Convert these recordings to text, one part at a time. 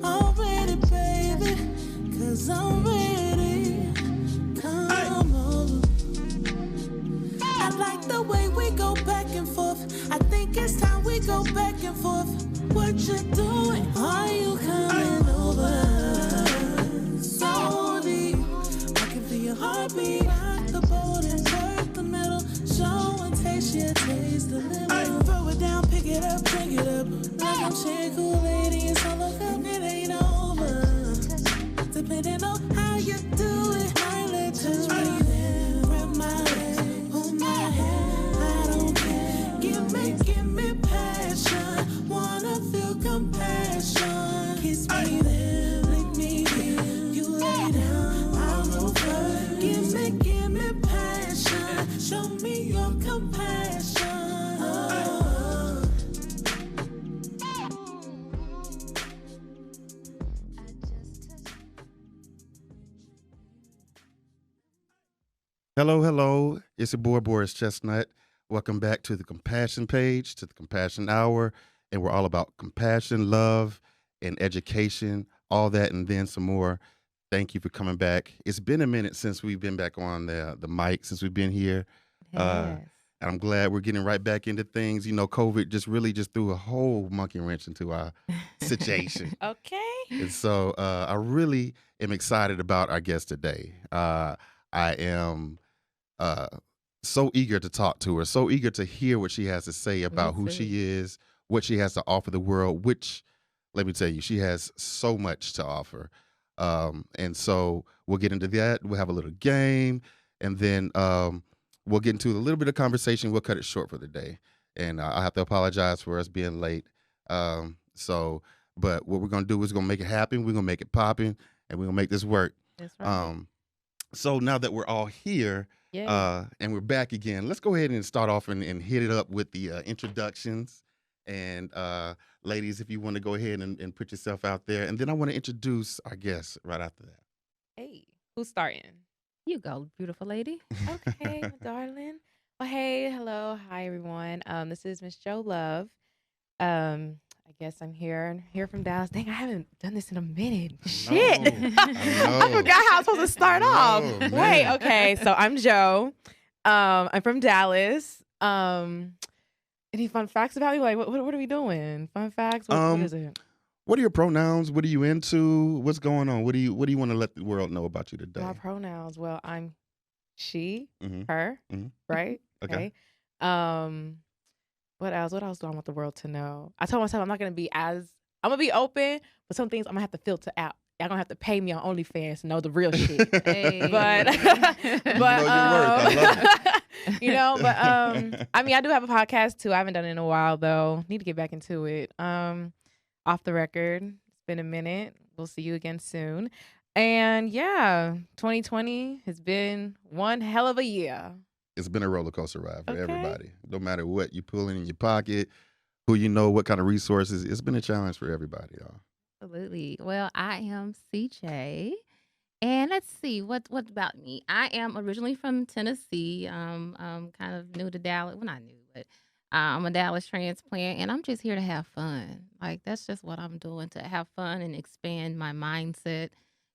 already, baby, 'cause I'm ready. Come over. I like the way we go back and forth. I think it's time we go back and forth. What you doing? Are you coming over? Slowly, I can feel your heartbeat. Rock the boat and work the middle. Show and taste, yeah, taste the middle. Throw it down, pick it up, drink it up. Like I'm sharing Kool-Aid and it's all over. It ain't over. Depending on how you do it, I let you breathe in. Grab my leg, hold my hand. I don't care. Give me passion. Wanna feel compassion. Kiss me there, lick me here. You lay down, I'll go first. Give me passion. Show me your compassion. Hello, hello. It's your boy, Boris Chestnut. Welcome back to the Compassion page, to the Compassion Hour. And we're all about compassion, love, and education, all that and then some more. Thank you for coming back. It's been a minute since we've been back on the mic, since we've been here. Yes. And I'm glad we're getting right back into things. You know, COVID just really just threw a whole monkey wrench into our situation. Okay. And so I really am excited about our guest today. I am so eager to talk to her, so eager to hear what she has to say about who she is, what she has to offer the world, which, let me tell you, she has so much to offer. And so we'll get into that. We'll have a little game, and then we'll get into a little bit of conversation. We'll cut it short for the day. And I have to apologize for us being late. But what we're going to do is we're going to make it happen. We're going to make it popping, and we're going to make this work. That's right. So now that we're all here, and we're back again, let's go ahead and start off and hit it up with the introductions. And ladies, if you want to go ahead and put yourself out there. And then I want to introduce our guest right after that. Hey, who's starting? You go, beautiful lady. Okay, my darling. Well, hey, hello, hi everyone. This is Miss Jo Love. I guess I'm here from Dallas. Dang, I haven't done this in a minute. Shit. I forgot how I'm supposed to start off. Man. Wait, okay. So I'm Jo. I'm from Dallas. Any fun facts about me? Like, what are we doing? Fun facts? What is it? What are your pronouns? What are you into? What's going on? What do you want to let the world know about you today? My pronouns. Well, I'm she, Mhm. her, Mhm. right? Okay. What else? What else do I want the world to know? I told myself I'm not gonna be I'm gonna be open, but some things I'm gonna have to filter out. Y'all gonna have to pay me on OnlyFans to know the real shit. Hey. But You know your worth. I love it. I mean, I do have a podcast too. I haven't done it in a while though. Need to get back into it. Off the record. It's been a minute. We'll see you again soon. And yeah, 2020 has been one hell of a year. It's been a roller coaster ride for Okay. everybody. No matter what you pull in your pocket, who you know, what kind of resources. It's been a challenge for everybody, y'all. Absolutely. Well, I am CJ. And let's see, what about me? I am originally from Tennessee. Kind of new to Dallas. Well, not new, but I'm a Dallas transplant, and I'm just here to have fun. Like, that's just what I'm doing, to have fun and expand my mindset,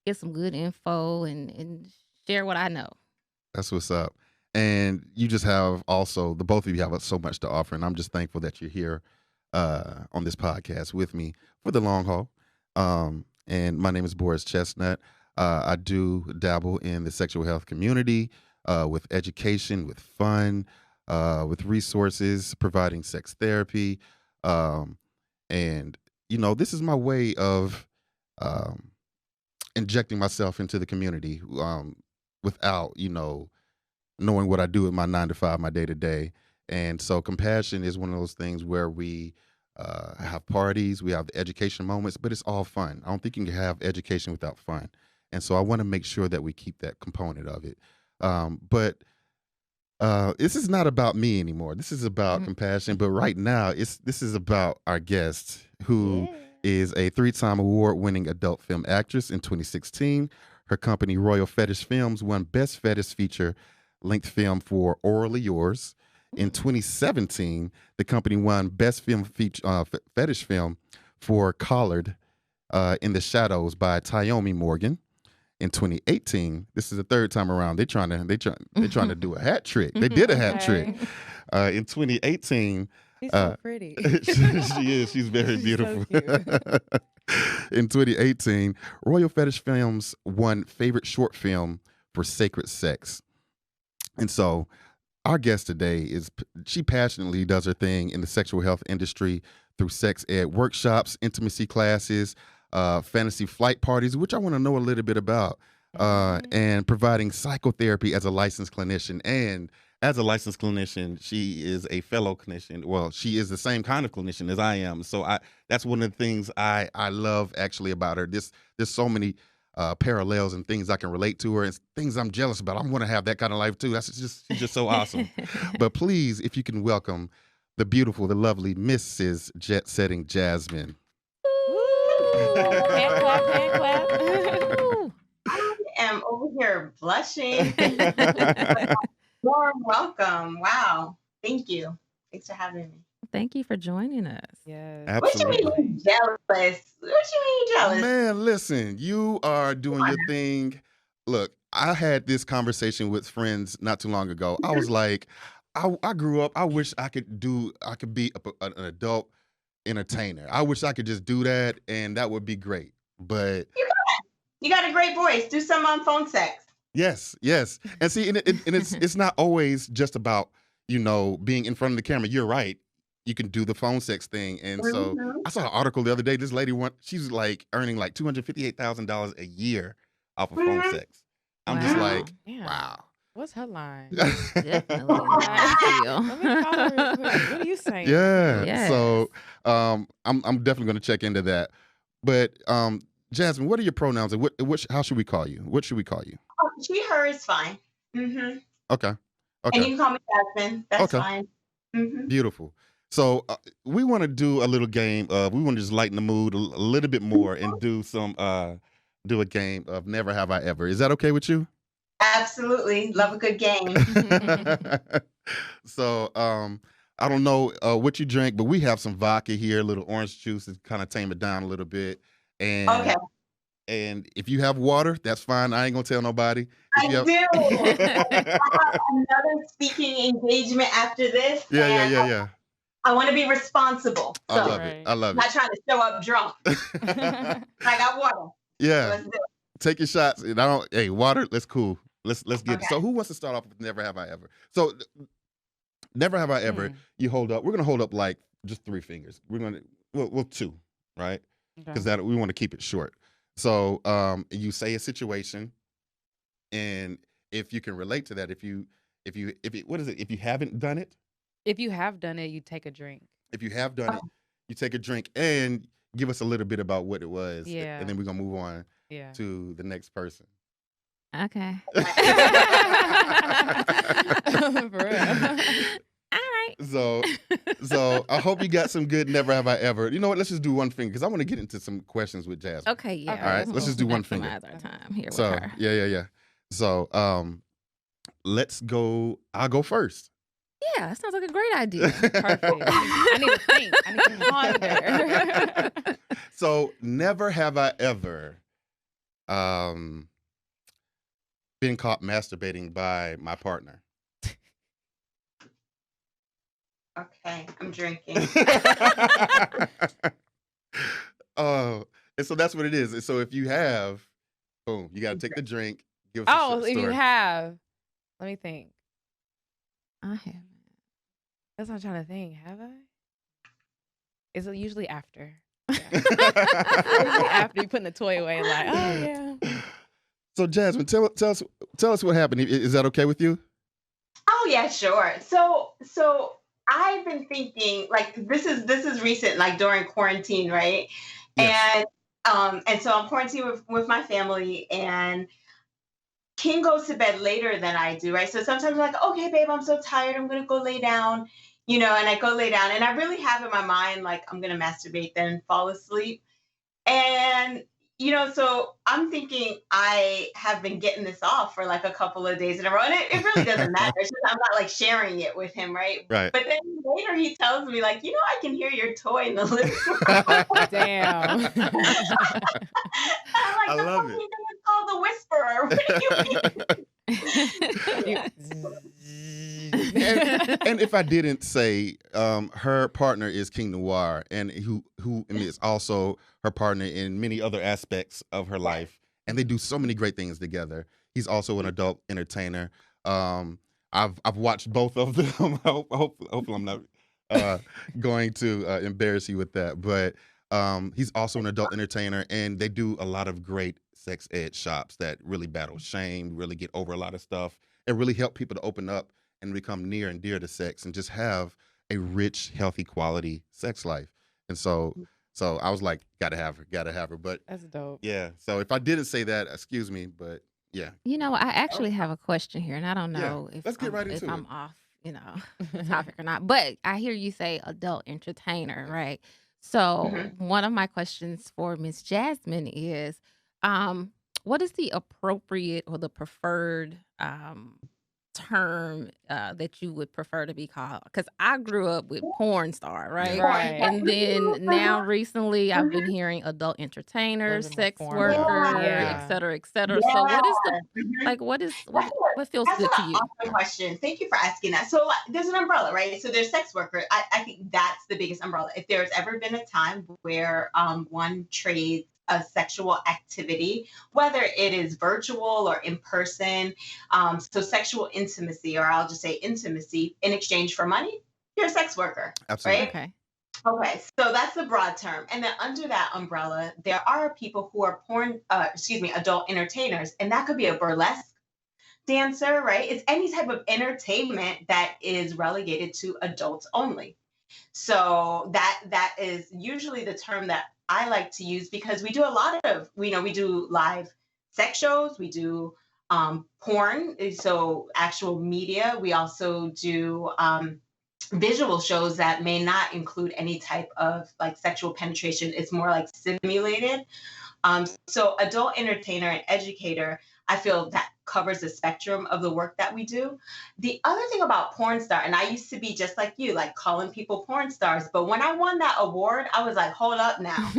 get some good info, and share what I know. That's what's up. And you just have also, the both of you have so much to offer, and I'm just thankful that you're here on this podcast with me for the long haul. And my name is Boris Chestnut. I do dabble in the sexual health community with education, with fun, with resources, providing sex therapy. And, you know, this is my way of injecting myself into the community without, you know, knowing what I do with my 9 to 5, my day to day. And so compassion is one of those things where we have parties, we have the education moments, but it's all fun. I don't think you can have education without fun. And so I want to make sure that we keep that component of it. But this is not about me anymore. This is about compassion. But right now, this is about our guest, who is a 3-time award-winning adult film actress. In 2016, her company, Royal Fetish Films, won Best Fetish Feature-Length Film for Orally Yours. In 2017, the company won Best Fetish Film for Collared. In the Shadows by Tyomi Morgan. In 2018, this is the third time around. They're trying to do a hat trick. They did a hat trick. Okay. In 2018, She's so pretty. she is. She's very She's so beautiful. cute. In 2018, Royal Fetish Films won favorite short film for Sacred Sex. And so our guest today she passionately does her thing in the sexual health industry through sex ed workshops, intimacy classes, fantasy flight parties, which I want to know a little bit about, and providing psychotherapy as a licensed clinician. And as a licensed clinician, she is a fellow clinician. Well, she is the same kind of clinician as I am. So that's one of the things I love actually about her. There's so many parallels and things I can relate to her and things I'm jealous about. I want to have that kind of life too. She's just so awesome. But please, if you can welcome the beautiful, the lovely Mrs. Jet Setting Jasmine. Hand clap, hand clap. I am over here blushing. Warm welcome. Wow. Thank you. Thanks for having me. Thank you for joining us. Yes. Absolutely. What you mean jealous? What you mean jealous? Man, listen, you are doing your thing. Look, I had this conversation with friends not too long ago. I was like, I grew up, I wish I could be an adult entertainer. I wish I could just do that and that would be great. But You got a great voice. Do some on phone sex. yes. And see, and it's not always just about, being in front of the camera. You're right. You can do the phone sex thing. And so I saw an article the other day. This lady she's like earning like $258,000 a year off of phone sex. I'm just like, Damn. wow. What's her line? Definitely not ideal. Let me call her real quick. What are you saying? Yeah. Yes. So I'm definitely going to check into that. But Jasmine, what are your pronouns and how should we call you? What should we call you? Oh, she, her is fine. Mm-hmm. Okay. And you can call me Jasmine. That's fine. Mm-hmm. Beautiful. So we want to do a little game of, we want to just lighten the mood a little bit more and do a game of Never Have I Ever. Is that okay with you? Absolutely. Love a good game. So I don't know what you drink, but we have some vodka here, a little orange juice to kind of tame it down a little bit. And Okay. And if you have water, that's fine. I ain't gonna tell nobody. I do. I have another speaking engagement after this. Yeah. I want to be responsible. So I love it. I love I'm not trying to show up drunk. I got water. Yeah. Let's do it. Take your shots. And hey, water, let's cool. Let's get it. So who wants to start off with Never Have I Ever? So Never Have I Ever, you hold up. We're gonna hold up like just 3 fingers. We'll 2, right? Because we want to keep it short. So you say a situation, and if you can relate to that, if you what is it? If you haven't done it, If you have done it, you take a drink. if you have done it, you take a drink and give us a little bit about what it was. Yeah. And then we're gonna move on Yeah. to the next person. Okay. For real. All right. So I hope you got some good Never Have I Ever. You know what? Let's just do one finger because I want to get into some questions with Jasmine. Okay, yeah. Okay. All right, let's just do one finger. Maximize our time here with So her. yeah. So let's go. I'll go first. Yeah, that sounds like a great idea. Perfect. I need to think. I need to ponder. So never have I ever been caught masturbating by my partner. Okay, I'm drinking. And so that's what it is. And so if you have, boom, you got to take the drink. Give us a Oh, short if you story. have. Let me think. I have. That's what I'm trying to think. Have I? It's usually after. Yeah. Usually after you putting the toy away, like, oh yeah. So Jasmine, tell us what happened. Is that okay with you? Oh yeah, sure. So I've been thinking like this is recent, like during quarantine, right? Yes. And so I'm quarantined with my family, and King goes to bed later than I do, right? So sometimes I'm like, okay, babe, I'm so tired, I'm gonna go lay down, and I go lay down, and I really have in my mind like I'm gonna masturbate, then fall asleep. And So I'm thinking I have been getting this off for like a couple of days in a row, and it really doesn't matter. It's just I'm not like sharing it with him, right? Right. But then later he tells me like, I can hear your toy in the living room. Damn. I'm I like, the love fucking it. thing is called the whisperer. What do you mean? And if I didn't say, her partner is King Noir, and who and is also her partner in many other aspects of her life, and they do so many great things together. He's also an adult entertainer. I've watched both of them. Hopefully, I'm not going to embarrass you with that, but he's also an adult entertainer, and they do a lot of great sex ed shops that really battle shame, really get over a lot of stuff, and really help people to open up and become near and dear to sex and just have a rich, healthy, quality sex life. And so I was like, gotta have her. But That's dope. yeah, so if I didn't say that, excuse me, but yeah. I actually have a question here, and I don't Yeah, know if let's get I'm, right if into I'm it. off, the topic or not. But I hear you say adult entertainer, right? So one of my questions for Miss Jasmine is, what is the appropriate or the preferred term that you would prefer to be called? Because I grew up with porn star, right? Right. And then now recently I've been hearing adult entertainers, Those are more sex formal. workers, Yeah. et cetera, et cetera. So what is the Mhm. what feels That's good to an you? awesome question. Thank you for asking that. So there's an umbrella, right? So there's sex worker. I think that's the biggest umbrella. If there's ever been a time where one trades a sexual activity, whether it is virtual or in person, so sexual intimacy, or I'll just say intimacy in exchange for money, you're a sex worker, Absolutely. right? Okay. Okay, so that's the broad term. And then under that umbrella, there are people who are adult entertainers, and that could be a burlesque dancer, right? It's any type of entertainment that is relegated to adults only. So that is usually the term that I like to use, because we do a lot of, we do live sex shows, we do porn, so actual media. We also do visual shows that may not include any type of like sexual penetration. It's more like simulated. So adult entertainer and educator, I feel that covers the spectrum of the work that we do. The other thing about porn star, and I used to be just like you, like calling people porn stars, but when I won that award, I was like, hold up now.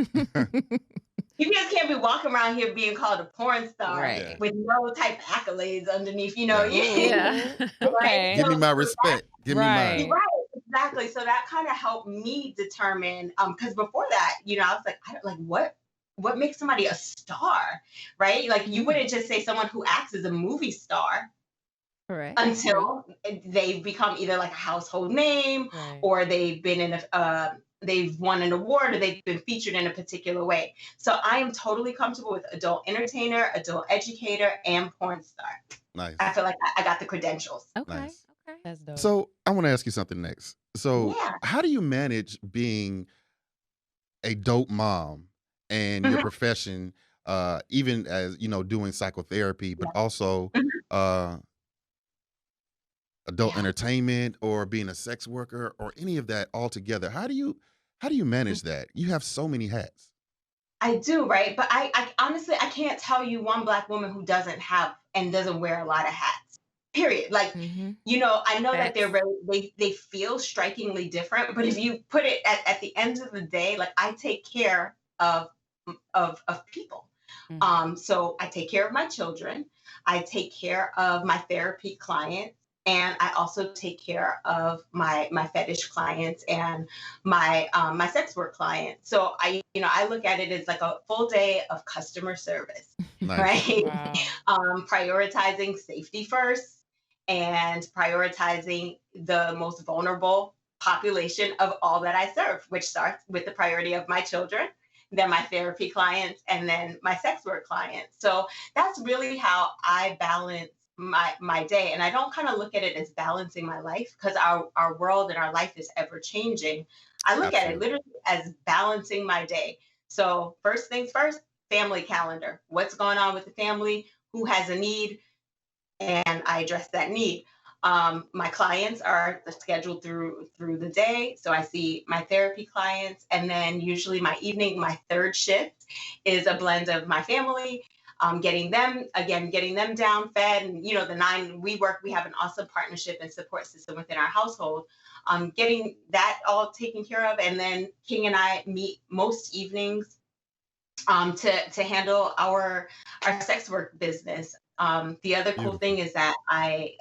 You just can't be walking around here being called a porn star Right. with no type of accolades underneath, Yeah. Yeah. Okay. Give me my respect. Give me mine. Right, exactly. So that kind of helped me determine, because before that, I was like, I don't like what makes somebody a star, right? Like you wouldn't just say someone who acts as a movie star Correct. until they become either like a household name, Right. or they've been in they've won an award, or they've been featured in a particular way. So I am totally comfortable with adult entertainer, adult educator, and porn star. Nice. I feel like I got the credentials. Okay. Nice. Okay. That's dope. So I want to ask you something next. So Yeah. how do you manage being a dope mom and your Mhm. profession, even as doing psychotherapy, but also adult Yeah. entertainment or being a sex worker or any of that all together? How do you manage that? You have so many hats. I do, right? But I honestly, I can't tell you one Black woman who doesn't have and doesn't wear a lot of hats. Period. Like, I know that they're Facts. they feel strikingly different, but if you put it at the end of the day, like I take care of people. So I take care of my children, I take care of my therapy clients, and I also take care of my fetish clients and my sex work clients. So I look at it as like a full day of customer service, Nice. right? Wow. Prioritizing safety first, and prioritizing the most vulnerable population of all that I serve, which starts with the priority of my children, then my therapy clients, and then my sex work clients. So that's really how I balance my day. And I don't kind of look at it as balancing my life, because our world and our life is ever changing. I look at it Absolutely. literally as balancing my day. So first things first, family calendar. What's going on with the family? Who has a need? And I address that need. My clients are scheduled through the day, so I see my therapy clients, and then usually my evening, my third shift is a blend of my family, getting them down fed, and the nine we work. We have an awesome partnership and support system within our household. Getting that all taken care of, and then King and I meet most evenings to handle our sex work business. The other cool Beautiful. thing is that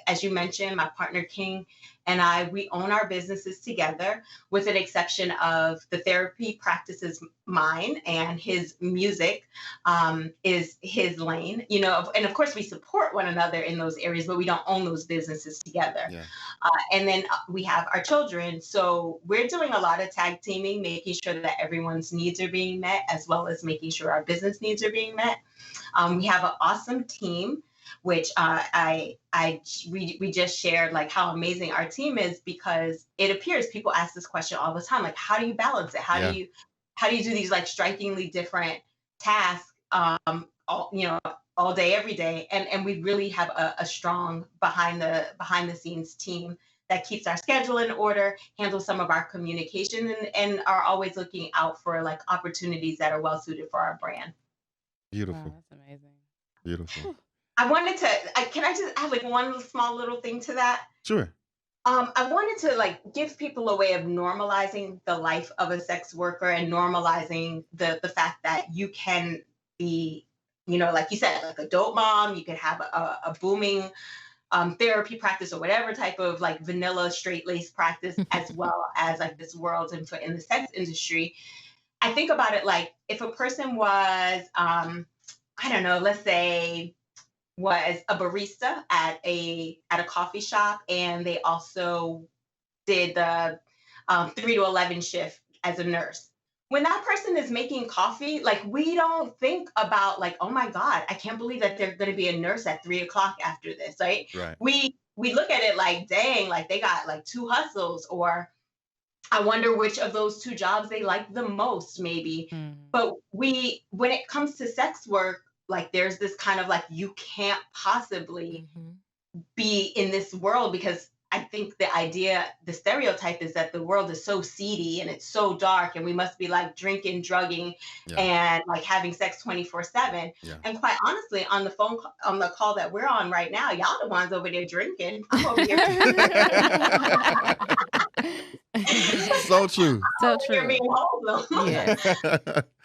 as you mentioned, my partner King and we own our businesses together, with an exception of the therapy practices mine, and his music is his lane. And of course we support one another in those areas, but we don't own those businesses together. Yeah. And then we have our children. So we're doing a lot of tag teaming, making sure that everyone's needs are being met, as well as making sure our business needs are being met. We have an awesome team, which we just shared, like how amazing our team is, because it appears people ask this question all the time, like how do you balance it? Yeah. How do you do these like strikingly different tasks, all day, every day? And we really have a strong behind the scenes team that keeps our schedule in order, handles some of our communication, and are always looking out for like opportunities that are well suited for our brand. Beautiful. Wow, that's amazing. Beautiful. I wanted to, can I just add like one small little thing to that? Sure. I wanted to like give people a way of normalizing the life of a sex worker, and normalizing the fact that you can be, like you said, like a dope mom. You could have a booming therapy practice, or whatever type of like vanilla straight lace practice, as well as like this world in the sex industry. I think about it like if a person was, I don't know, let's say was a barista at a coffee shop, and they also did the 3 to 11 shift as a nurse. When that person is making coffee, like we don't think about like, oh my God, I can't believe that they're going to be a nurse at 3 o'clock after this, right? Right. We look at it like, dang, like they got like two hustles, or I wonder which of those two jobs they like the most, maybe. But when it comes to sex work, like there's this kind of like, you can't possibly be in this world, because I think the stereotype is that the world is so seedy and it's so dark, and we must be like drinking, drugging, Yeah. and like having sex 24/7. Yeah. And quite honestly, on the call that we're on right now, y'all the ones over there drinking. I'm over here. So true. So You're true. being wholesome. Yes.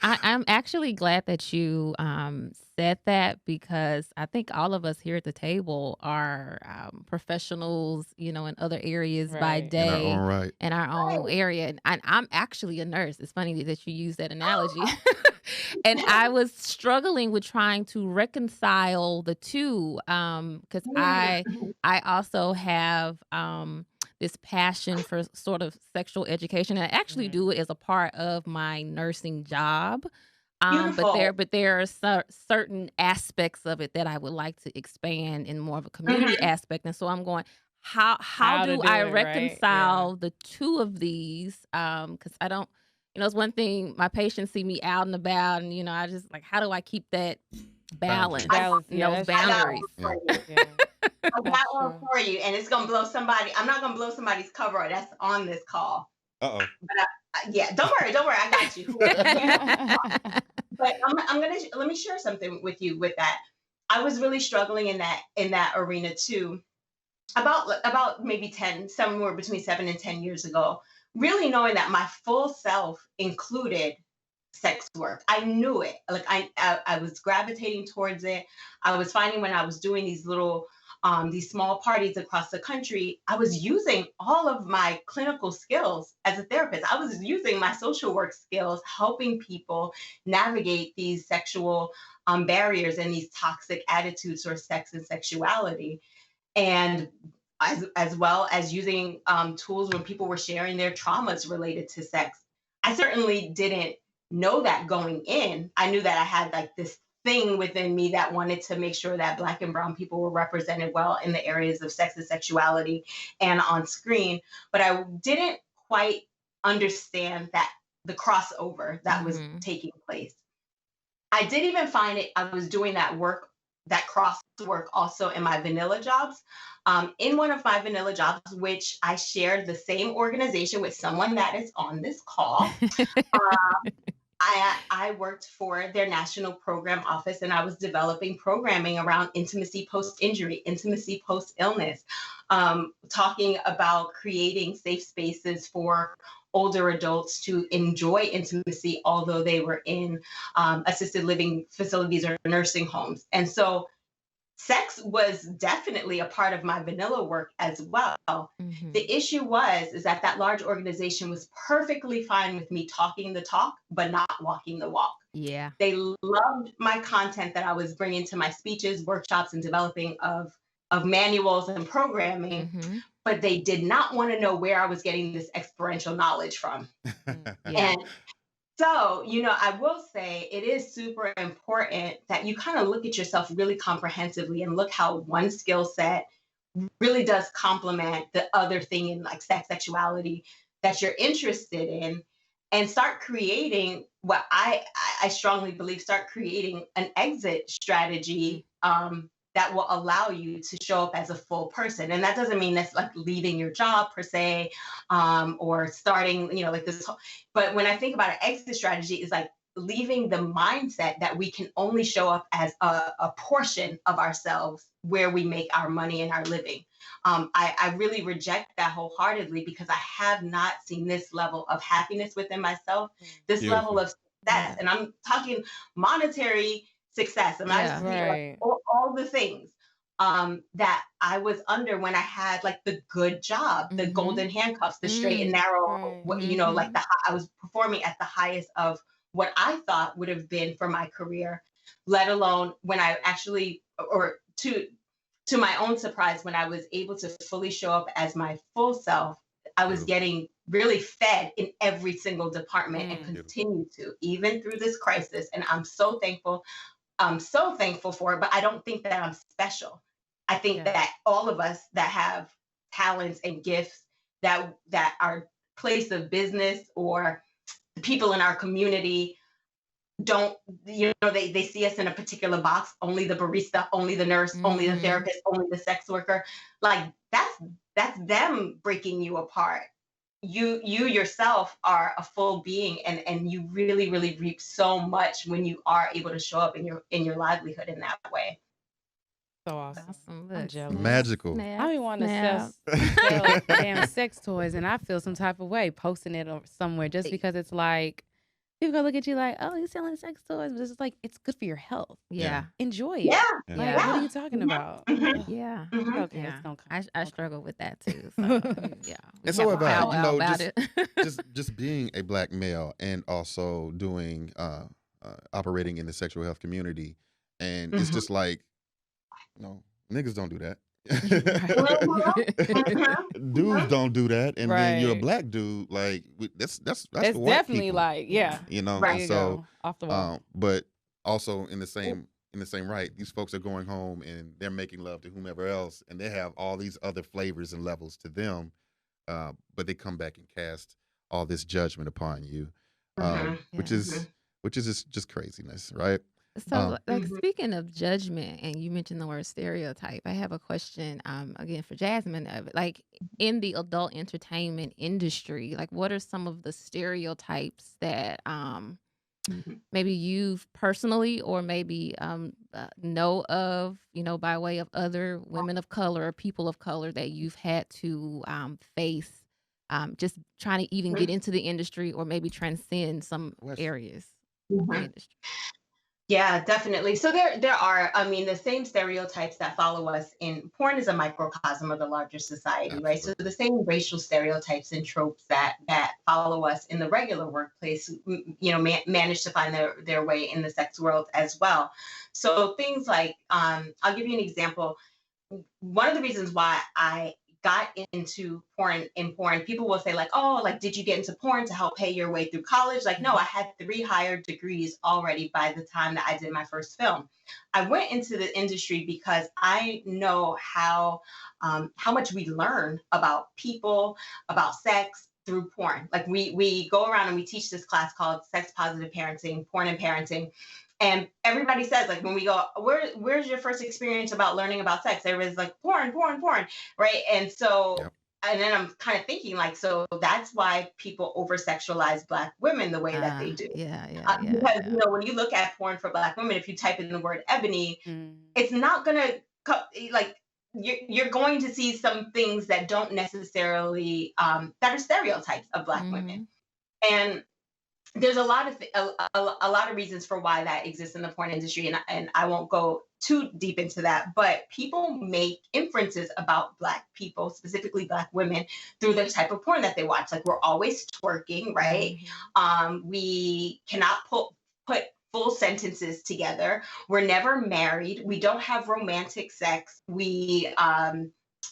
I'm actually glad that you said that, because I think all of us here at the table are professionals, in other areas by Right. In our day, own right. in our own area. And I'm actually a nurse. It's funny that you use that analogy. And I was struggling with trying to reconcile the two, because I also have this passion for sort of sexual education, and I actually do it as a part of my nursing job. Beautiful. But there are certain aspects of it that I would like to expand in more of a community aspect, and so I'm going, how to do do I it, right? Yeah. reconcile the two of these? Because I don't, it's one thing my patients see me out and about, and I just like, how do I keep that balance, Balance, and yeah, those that's true. boundaries? For you. Yeah. I got That's one true. for you, and it's gonna blow somebody. I'm not gonna blow somebody's cover that's on this call. Uh-oh. But yeah, don't worry, I got you. But I'm gonna let me share something with you with that. I was really struggling in that arena too, about maybe 10, somewhere between 7 and 10 years ago. Really knowing that my full self included sex work. I knew it. Like I was gravitating towards it. I was finding when I was doing these small parties across the country, I was using all of my clinical skills as a therapist. I was using my social work skills, helping people navigate these sexual barriers and these toxic attitudes towards sex and sexuality. And as well as using tools when people were sharing their traumas related to sex. I certainly didn't know that going in. I knew that I had like this thing within me that wanted to make sure that Black and Brown people were represented well in the areas of sex and sexuality and on screen. But I didn't quite understand that the crossover that was taking place. I did even find it, I was doing that work that cross work also in my vanilla jobs. In one of my vanilla jobs, which I shared the same organization with someone that is on this call, I worked for their national program office, and I was developing programming around intimacy post injury, intimacy post illness, talking about creating safe spaces for older adults to enjoy intimacy, although they were in assisted living facilities or nursing homes. And so sex was definitely a part of my vanilla work as well. The issue was is that that large organization was perfectly fine with me talking the talk, but not walking the walk. Yeah. They loved my content that I was bringing to my speeches, workshops, and developing of manuals and programming, but they did not want to know where I was getting this experiential knowledge from. Yeah. And so, I will say it is super important that you kind of look at yourself really comprehensively and look how one skill set really does complement the other thing in like sex, sexuality that you're interested in, and start creating what I strongly believe, start creating an exit strategy that will allow you to show up as a full person. And that doesn't mean that's like leaving your job per se, or starting, like this. But when I think about an exit strategy, is like leaving the mindset that we can only show up as a portion of ourselves where we make our money and our living. I really reject that wholeheartedly because I have not seen this level of happiness within myself, this level Beautiful. of success. And I'm talking monetary success. I'm not just Right. all the things that I was under when I had like the good job, the golden handcuffs, the straight and narrow, Right. like I was performing at the highest of what I thought would have been for my career, let alone when I actually, or to my own surprise, when I was able to fully show up as my full self, I was Beautiful. getting really fed in every single department and Beautiful. continue to, even through this crisis. And I'm so thankful. I'm so thankful for it, but I don't think that I'm special. I think Yeah. that all of us that have talents and gifts that are place of business or the people in our community don't, they see us in a particular box, only the barista, only the nurse, only the therapist, only the sex worker. Like that's them breaking you apart. You yourself are a full being, and you really really reap so much when you are able to show up in your livelihood in that way. So awesome. Awesome. I'm Look, jealous. Magical. snap, I be wanting to snap. sell damn sex toys, and I feel some type of way posting it somewhere just because it's like people gonna look at you like, oh, you're selling sex toys, but it's just like it's good for your health. Yeah. Enjoy it. Yeah. Yeah. Like, Yeah. what are you talking about? Mhm. Ugh. Yeah. Okay, Yeah. it's gonna come. I Okay. struggle with that too. So yeah. We And so have a have I. powwow about it. Just being a black male and also doing operating in the sexual health community, and it's Mhm. just like, no, niggas don't do that. Mhm. Dudes Mhm. don't do that, and then you're a Right. black dude. Like that's It's for white definitely people, like, yeah. you know. There And you so, go. Off the wall. but also in the same right, these folks are going home and they're making love to whomever else, and they have all these other flavors and levels to them, but they come back and cast all this judgment upon you, Mhm. which Yeah. is just craziness, right? So, Um, like Mhm. speaking of judgment, and you mentioned the word stereotype, I have a question. Again for Jasmine. Like in the adult entertainment industry, like what are some of the stereotypes that Mhm. maybe you've personally or maybe know of, by way of other women of color or people of color that you've had to face, just trying to even get into the industry or maybe transcend some Wes. areas of the Mhm. industry? Yeah, definitely. So there are, I mean, the same stereotypes that follow us in porn is a microcosm of the larger society, right? So Absolutely. the same racial stereotypes and tropes that follow us in the regular workplace, manage to find their way in the sex world as well. So things like, I'll give you an example. One of the reasons why I got into porn, people will say like, oh, like, did you get into porn to help pay your way through college? Like, no, I had 3 higher degrees already by the time that I did my first film. I went into the industry because I know how much we learn about people, about sex through porn. Like we go around and we teach this class called sex positive parenting, porn and parenting. And everybody says, like, when we go, where's your first experience about learning about sex? Everybody's like, porn, porn, porn, right? And so, Yep. and then I'm kind of thinking, like, so that's why people over sexualize Black women the way that they do. Because, Yeah. when you look at porn for Black women, if you type in the word ebony, Mm. it's not going to, like, you're going to see some things that don't necessarily, that are stereotypes of Black women. And there's a lot of a lot of reasons for why that exists in the porn industry, and I won't go too deep into that, but people make inferences about Black people, specifically Black women, through the type of porn that they watch. Like, we're always twerking, right? We cannot put full sentences together. We're never married. We don't have romantic sex. We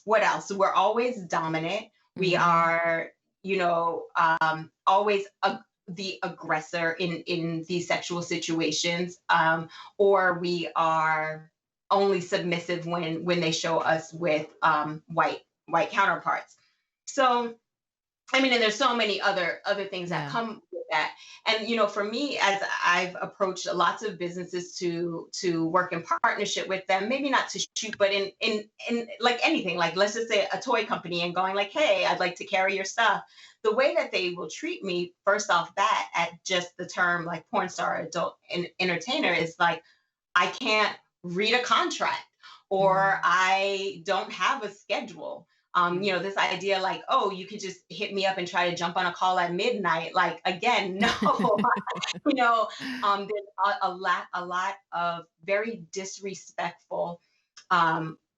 what else? We're always dominant. We are, always the aggressor in these sexual situations, or we are only submissive when they show us with white counterparts. So, I mean, and there's so many other things that come with that. And for me, as I've approached lots of businesses to work in partnership with them, maybe not to shoot, but in like anything, like, let's just say a toy company, and going like, hey, I'd like to carry your stuff. The way that they will treat me, first off that, at just the term like porn star, adult entertainer, is like, I can't read a contract, or I don't have a schedule. This idea like, oh, you could just hit me up and try to jump on a call at midnight. Like, again, no. There's a lot of very disrespectful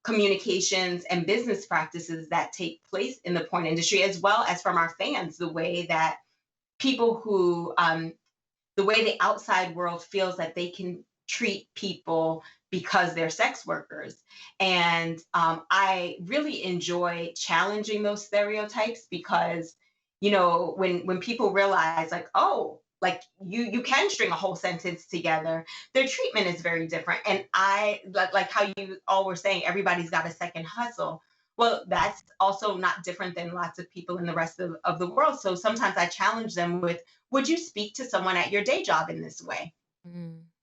communications and business practices that take place in the porn industry, as well as from our fans. The way that people who, the way the outside world feels that they can treat people because they're sex workers. And I really enjoy challenging those stereotypes, because, when people realize, like, oh, like, you can string a whole sentence together, their treatment is very different. And I like how you all were saying, everybody's got a second hustle. Well, that's also not different than lots of people in the rest of the world. So sometimes I challenge them with, would you speak to someone at your day job in this way?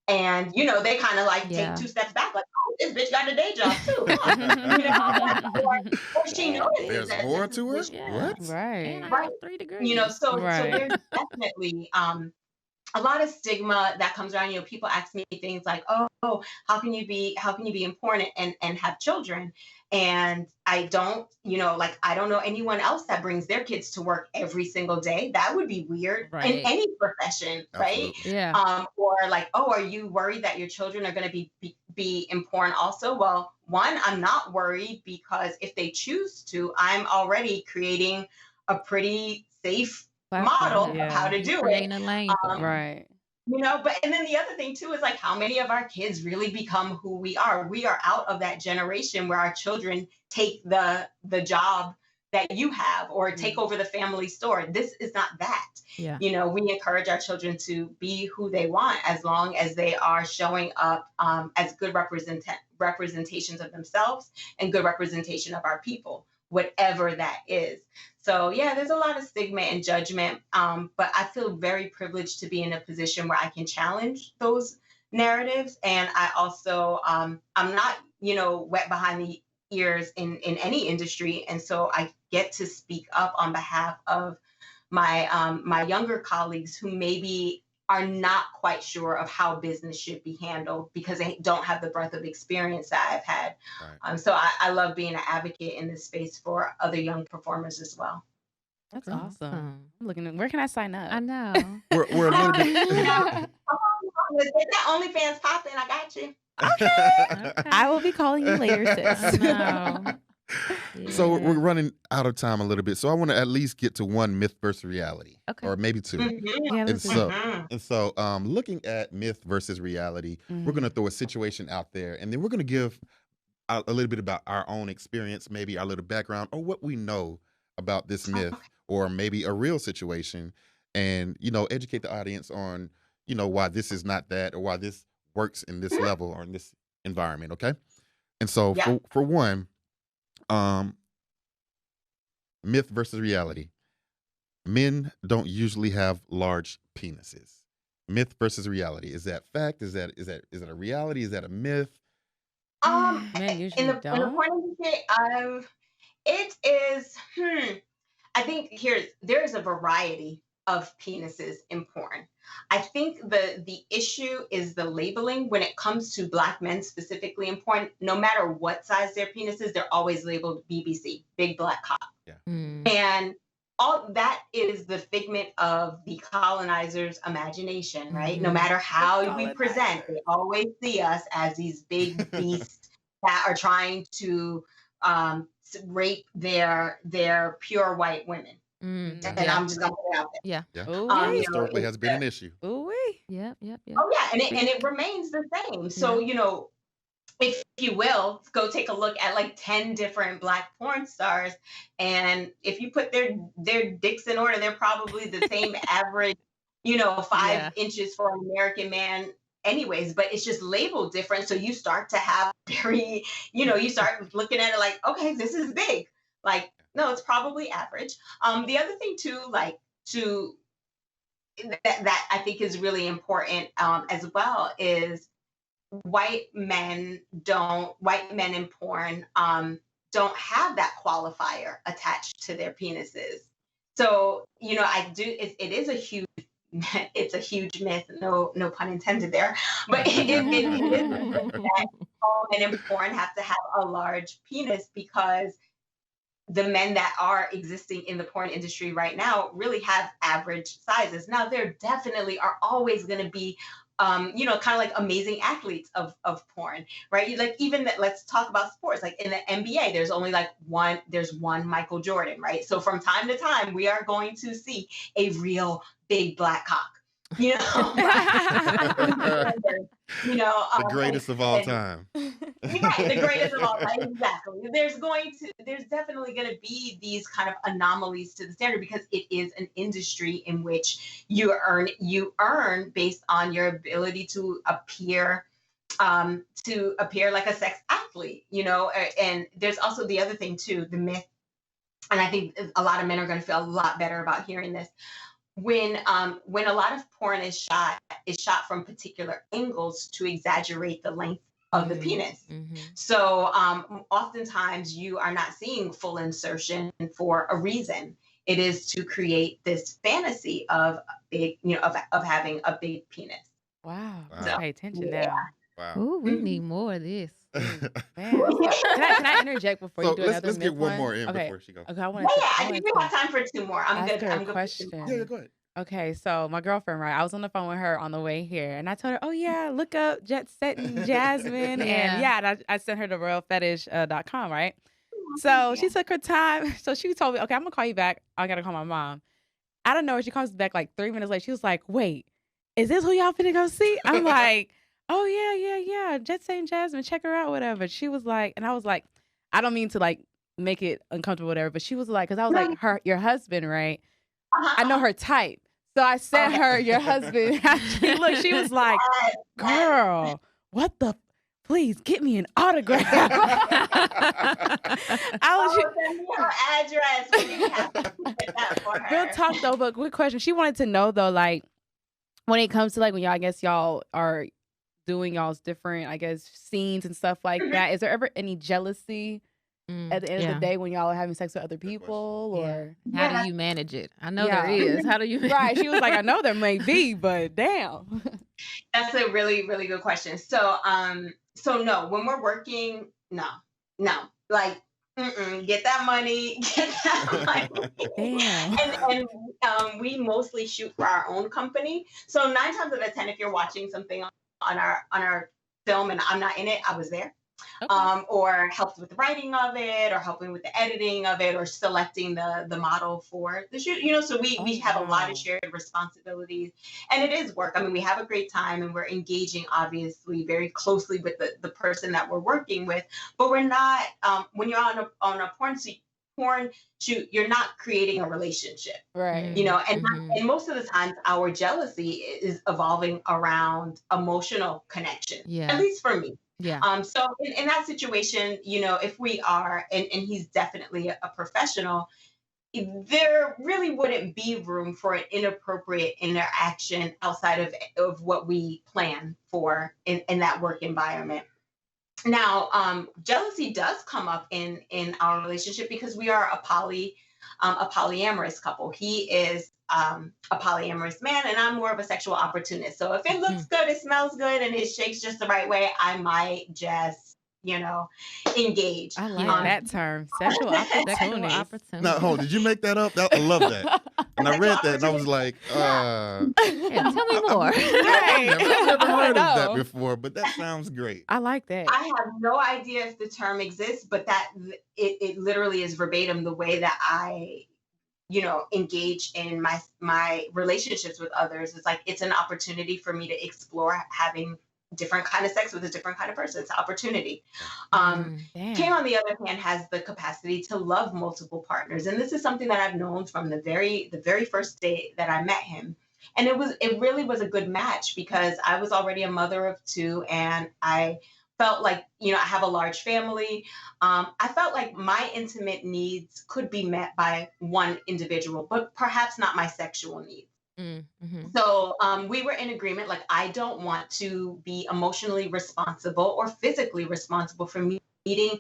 And, they kind of like take two steps back, like, oh, this bitch got a day job too. Or she notices There's that more this to her? is What? Right. And I right. have 3 degrees. So Right. there's definitely a lot of stigma that comes around. People ask me things like, oh, how can you be in porn and have children? And I don't, like, I don't know anyone else that brings their kids to work every single day. That would be weird in Right. any profession, right? Absolutely. Yeah. Or like, oh, are you worried that your children are going to be in porn also? Well, one, I'm not worried, because if they choose to, I'm already creating a pretty safe model of how to do it. Creating a lane for 'em. Right. But and then the other thing too is, like, how many of our kids really become who we are? We are out of that generation where our children take the job that you have, or take over the family store. This is not that. Yeah. We encourage our children to be who they want, as long as they are showing up as good representations of themselves and good representation of our people, whatever that is. So yeah, there's a lot of stigma and judgment, but I feel very privileged to be in a position where I can challenge those narratives. And I also, I'm not, wet behind the ears in any industry, and so I get to speak up on behalf of my younger colleagues who maybe are not quite sure of how business should be handled, because they don't have the breadth of experience that I've had. Right. So I love being an advocate in this space for other young performers as well. That's Okay. awesome. I'm looking at, where can I sign up? I know. We're a little bit. Get that OnlyFans popping. I got you. Okay. I will be calling you later, I sis. know. So we're Yeah. running out of time a little bit. So I want to at least get to one myth versus reality, Okay. or maybe two. Mhm, Yeah, And let's do so, it. mhm. and so, looking at myth versus reality, we're going to throw a situation out there, and then we're going to give a little bit about our own experience, maybe our little background, or what we know about this myth, or maybe a real situation, and educate the audience on why this is not that, or why this works in this level or in this environment. Okay, and so Yeah. for one, myth versus reality. Men don't usually have large penises. Myth versus reality. Is that fact? Is that a reality? Is that a myth? Men In usually in the don't. porn industry, it is. I think there is a variety of penises in porn. I think the issue is the labeling when it comes to black men specifically in porn. No matter what size their penis is, they're always labeled BBC, big black cock. Yeah. And all that is the figment of the colonizer's imagination, right? No matter how we present, they always see us as these big beasts that are trying to rape their pure white women. And Yeah. I'm just gonna put it out there. Yeah. Yeah. Ooh That wee. historically has been an issue. Ooh wee. Yep. Oh yeah, and it remains the same. So if you will, go take a look at like 10 different black porn stars, and if you put their dicks in order, they're probably the same average, 5 inches for an American man anyways, but it's just labeled different. So you start to have you start looking at it like, okay, this is big. Like, no, it's probably average. The other thing too, like to that I think is really important as well is white men in porn don't have that qualifier attached to their penises. So it is a huge it's a huge myth, no pun intended there, but it is a myth that all men in porn have to have a large penis because the men that are existing in the porn industry right now really have average sizes. Now, there definitely are always going to be, kind of like amazing athletes of porn, right? Like even that, let's talk about sports. Like in the NBA, there's only there's one Michael Jordan, right? So from time to time, we are going to see a real big black cock. The greatest of all time. Right, the greatest of all time. Exactly. There's definitely going to be these kind of anomalies to the standard because it is an industry in which you earn based on your ability to appear like a sex athlete, and there's also the other thing too, the myth, and I think a lot of men are going to feel a lot better about hearing this. When a lot of porn is shot from particular angles to exaggerate the length of the penis. So oftentimes you are not seeing full insertion for a reason. It is to create this fantasy of big, of having a big penis. Wow. So, Pay attention now. Wow. Ooh, we need more of this. Man. Can I interject before you do another let's myth get one more in okay. before she goes. Okay, I think we have time for 2 more. I'm ask good. her I'm a good. question. Yeah, go ahead. Okay, so my girlfriend, right? I was on the phone with her on the way here, and I told her, "Oh yeah, look up Jet Setting Jasmine," and I sent her to royalfetish.com, right? So she took her time. So she told me, "Okay, I'm gonna call you back. I gotta call my mom." Out of nowhere, she comes back like 3 minutes later. She was like, "Wait, is this who y'all finna go see?" I'm like, "Oh yeah, Jet Setting Jasmine, check her out, whatever." She was like, and I was like, I don't mean to like make it uncomfortable, whatever, but she was like, because I was like, your husband, right? I know her type. So I sent her your husband. She was like, girl, what the? Please get me an autograph. Send me her address. We have to get that for her. Real talk though, but quick question. She wanted to know though, like when it comes to like when y'all are doing y'all's different, I guess, scenes and stuff like that. Is there ever any jealousy at the end of the day when y'all are having sex with other people? Or how do you manage it? I know there is. How do you Right. She was like, I know there may be, but damn. That's a really, really good question. So no, when we're working, no, like, get that money. Damn. And we mostly shoot for our own company. So 9 times out of 10, if you're watching something on our film and I'm not in it, I was there. Okay. Or helped with the writing of it, or helping with the editing of it, or selecting the model for the shoot. So we have a lot of shared responsibilities, and it is work. I mean, we have a great time, and we're engaging obviously very closely with the person that we're working with. But we're not when you're on a porn shoot, you're not creating a relationship, right? And most of the times our jealousy is evolving around emotional connection. Yeah. At least for me. Yeah. So in that situation, if we are, and he's definitely a professional, there really wouldn't be room for an inappropriate interaction outside of what we plan for in that work environment. Now, jealousy does come up in our relationship because we are a polyamorous couple. He is a polyamorous man, and I'm more of a sexual opportunist. So if it looks good, it smells good, and it shakes just the right way, I might just, engage. I like that term, sexual opportunity. Now, hold, did you make that up? I love that. And I read that, and I was like, Yeah, tell me more. I've never heard of that before, but that sounds great. I like that. I have no idea if the term exists, but that it literally is verbatim the way that I, engage in my relationships with others. It's like it's an opportunity for me to explore having different kind of sex with a different kind of person. It's an opportunity. Kim, on the other hand, has the capacity to love multiple partners, and this is something that I've known from the very first day that I met him. And it really was a good match because I was already a mother of two, and I felt like, I have a large family. I felt like my intimate needs could be met by one individual, but perhaps not my sexual needs. So we were in agreement, like, I don't want to be emotionally responsible or physically responsible for meeting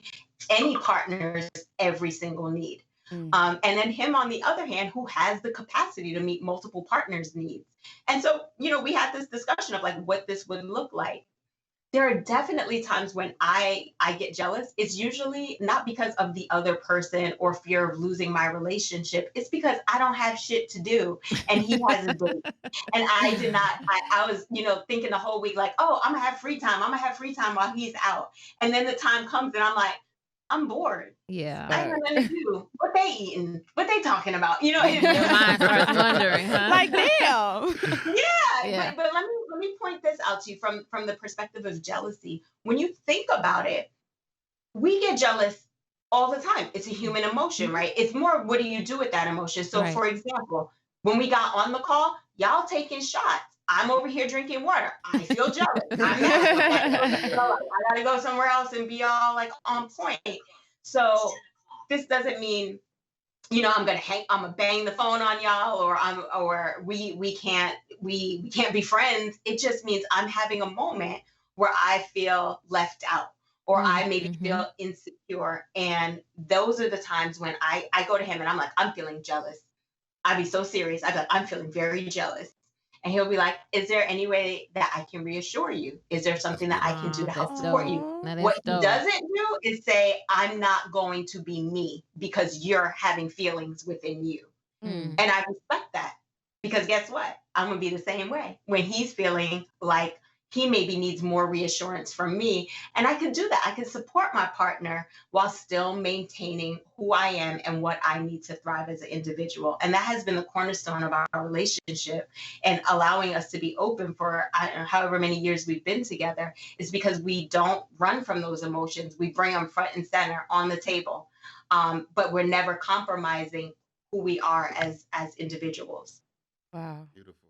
any partner's every single need. And then him, on the other hand, who has the capacity to meet multiple partners' needs. And so, we had this discussion of like what this would look like. There are definitely times when I get jealous. It's usually not because of the other person or fear of losing my relationship. It's because I don't have shit to do and he has a date. And I did not, I was, thinking the whole week like, oh, I'm gonna have free time. I'm gonna have free time while he's out. And then the time comes and I'm like, I'm bored. Yeah. I don't know what to do. What they eating? What they talking about? Your mind starts wondering, huh? Like, damn. Yeah. But let me point this out to you from the perspective of jealousy. When you think about it, we get jealous all the time. It's a human emotion, right? It's more, what do you do with that emotion? So, for example, when we got on the call, y'all taking shots. I'm over here drinking water. I feel jealous. I'm mad. I gotta go somewhere else and be all like on point. So this doesn't mean, I'm gonna bang the phone on y'all, or we can't be friends. It just means I'm having a moment where I feel left out, or I maybe feel insecure. And those are the times when I go to him and I'm like, I'm feeling jealous. I'd be so serious. I'd be like, I'm feeling very jealous. And he'll be like, is there any way that I can reassure you? Is there something that I can do to help support you? What he doesn't do is say, I'm not going to be me because you're having feelings within you. And I respect that, because guess what? I'm going to be the same way when he's feeling like he maybe needs more reassurance from me. And I can do that. I can support my partner while still maintaining who I am and what I need to thrive as an individual. And that has been the cornerstone of our relationship, and allowing us to be open for however many years we've been together, is because we don't run from those emotions. We bring them front and center on the table. But we're never compromising who we are as individuals. Wow. Beautiful.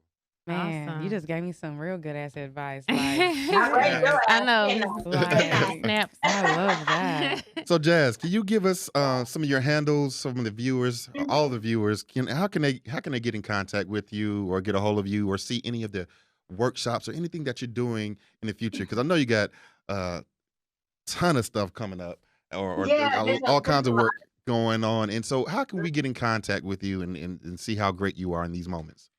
Man, Awesome. you just gave me some real good ass advice. Like, I know. Like, Snaps. I love that. So, Jazz, can you give us some of your handles, some of the viewers, all the viewers? How can they get in contact with you, or get a hold of you, or see any of the workshops or anything that you're doing in the future? Because I know you got a ton of stuff coming up, or all kinds of work going on. And so, how can we get in contact with you and see how great you are in these moments?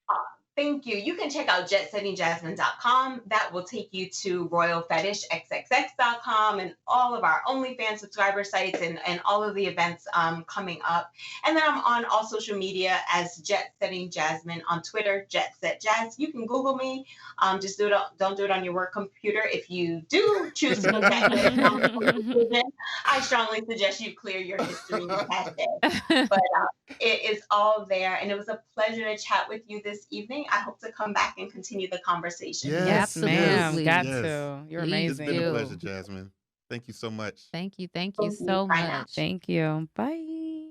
Thank you. You can check out jetsettingjasmine.com. That will take you to royalfetishxxx.com and all of our OnlyFans subscriber sites and all of the events coming up. And then I'm on all social media as Jet Setting Jasmine on Twitter, Jet Set Jazz. You can Google me. Just don't do it on your work computer. If you do choose to look at it, I strongly suggest you clear your history and cache it. But it is all there. And it was a pleasure to chat with you this evening. I hope to come back and continue the conversation. Yes, ma'am. Absolutely. Got Yes. to. You're Please It's amazing. been a do. pleasure, Jasmine. Thank you so much. Thank you Thank so you. Bye now. much. Thank you. Bye.